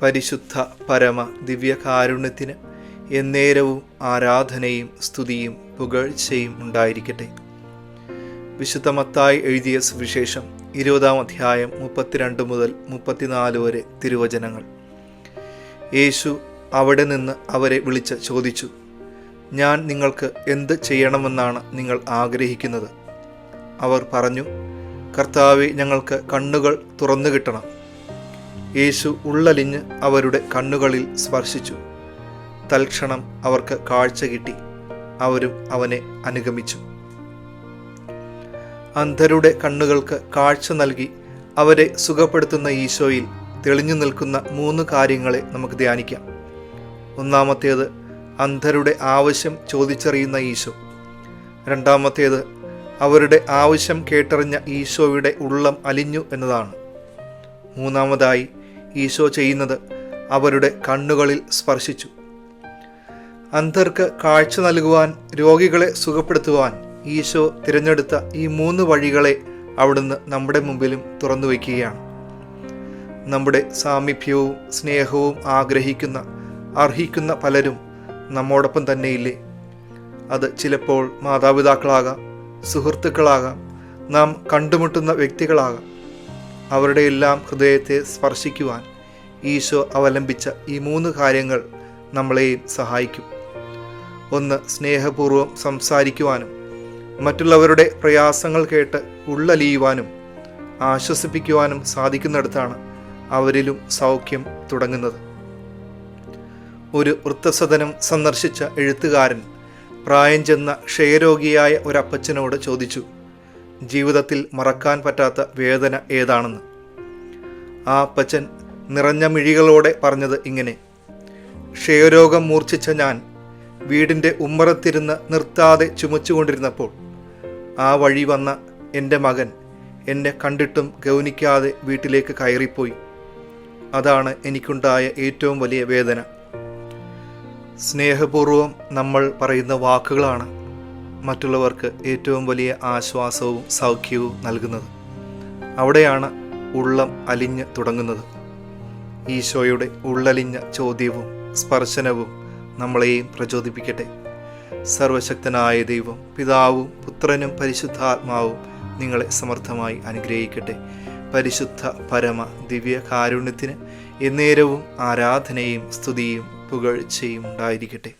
പരിശുദ്ധ പരമ ദിവ്യകാരുണ്യത്തിന് എന്നേരവും ആരാധനയും സ്തുതിയും പുകഴ്ചയും ഉണ്ടായിരിക്കട്ടെ. വിശുദ്ധ മത്തായി എഴുതിയ സുവിശേഷം 20-ാം അധ്യായം 32 മുതൽ 34 വരെ തിരുവചനങ്ങൾ. യേശു അവിടെ നിന്ന് അവരെ വിളിച്ച് ചോദിച്ചു, ഞാൻ നിങ്ങൾക്ക് എന്ത് ചെയ്യണമെന്നാണ് നിങ്ങൾ ആഗ്രഹിക്കുന്നത്? അവർ പറഞ്ഞു, കർത്താവേ, ഞങ്ങൾക്ക് കണ്ണുകൾ തുറന്നു കിട്ടണം. യേശു ഉള്ളലിഞ്ഞ് അവരുടെ കണ്ണുകളിൽ സ്പർശിച്ചു. തൽക്ഷണം അവർക്ക് കാഴ്ച കിട്ടി. അവരും അവനെ അനുഗമിച്ചു. അന്ധരുടെ കണ്ണുകൾക്ക് കാഴ്ച നൽകി അവരെ സുഖപ്പെടുത്തുന്ന ഈശോയിൽ തെളിഞ്ഞു നിൽക്കുന്ന 3 കാര്യങ്ങളെ നമുക്ക് ധ്യാനിക്കാം. ഒന്നാമത്തേത്, അന്ധരുടെ ആവശ്യം ചോദിച്ചറിയുന്ന ഈശോ. രണ്ടാമത്തേത്, അവരുടെ ആവശ്യം കേട്ടറിഞ്ഞ ഈശോയുടെ ഉള്ളം അലിഞ്ഞു എന്നതാണ്. മൂന്നാമതായി, ഈശോ ചെയ്യുന്നത് അവരുടെ കണ്ണുകളിൽ സ്പർശിച്ചു. അന്ധർക്ക് കാഴ്ച നൽകുവാൻ, രോഗികളെ സുഖപ്പെടുത്തുവാൻ ഈശോ തിരഞ്ഞെടുത്ത ഈ 3 വഴികളെ അവിടുന്ന് നമ്മുടെ മുമ്പിലും തുറന്നു വയ്ക്കുകയാണ്. നമ്മുടെ സാമീപ്യവും സ്നേഹവും അർഹിക്കുന്ന പലരും നമ്മോടൊപ്പം തന്നെയില്ലേ? അത് ചിലപ്പോൾ മാതാപിതാക്കളാകാം, സുഹൃത്തുക്കളാകാം, നാം കണ്ടുമുട്ടുന്ന വ്യക്തികളാകാം. അവരുടെ എല്ലാം ഹൃദയത്തെ സ്പർശിക്കുവാൻ ഈശോ അവലംബിച്ച ഈ 3 കാര്യങ്ങൾ നമ്മളെയും സഹായിക്കും. ഒന്ന്, സ്നേഹപൂർവ്വം സംസാരിക്കുവാനും മറ്റുള്ളവരുടെ പ്രയാസങ്ങൾ കേട്ട് ഉള്ളലിയുവാനും ആശ്വസിപ്പിക്കുവാനും സാധിക്കുന്നിടത്താണ് അവരിലും സൗഖ്യം തുടങ്ങുന്നത്. ഒരു വൃദ്ധസദനം സന്ദർശിച്ച എഴുത്തുകാരൻ പ്രായം ചെന്ന ക്ഷയരോഗിയായ ഒരപ്പച്ചനോട് ചോദിച്ചു, ജീവിതത്തിൽ മറക്കാൻ പറ്റാത്ത വേദന ഏതാണെന്ന്. ആ അപ്പച്ചൻ നിറഞ്ഞ മിഴികളോടെ പറഞ്ഞത് ഇങ്ങനെ: ക്ഷയരോഗം മൂർച്ഛിച്ച ഞാൻ വീടിൻ്റെ ഉമ്മറത്തിരുന്ന് നിർത്താതെ ചുമച്ചുകൊണ്ടിരുന്നപ്പോൾ ആ വഴി വന്ന എൻ്റെ മകൻ എന്നെ കണ്ടിട്ടും ഗൗനിക്കാതെ വീട്ടിലേക്ക് കയറിപ്പോയി. അതാണ് എനിക്കുണ്ടായ ഏറ്റവും വലിയ വേദന. സ്നേഹപൂർവ്വം നമ്മൾ പറയുന്ന വാക്കുകളാണ് മറ്റുള്ളവർക്ക് ഏറ്റവും വലിയ ആശ്വാസവും സൗഖ്യവും നൽകുന്നത്. അവിടെയാണ് ഉള്ളം അലിഞ്ഞ് തുടങ്ങുന്നത്. ഈശോയുടെ ഉള്ളലിഞ്ഞ ചോദ്യവും സ്പർശനവും നമ്മളെയും പ്രചോദിപ്പിക്കട്ടെ. സർവശക്തനായ ദൈവം, പിതാവും പുത്രനും പരിശുദ്ധാത്മാവും നിങ്ങളെ സമർത്ഥമായി അനുഗ്രഹിക്കട്ടെ. പരിശുദ്ധ പരമ ദിവ്യ കാരുണ്യത്തിന് എന്നേരവും ആരാധനയും സ്തുതിയും പുകഴ്ചയും ഉണ്ടായിരിക്കട്ടെ.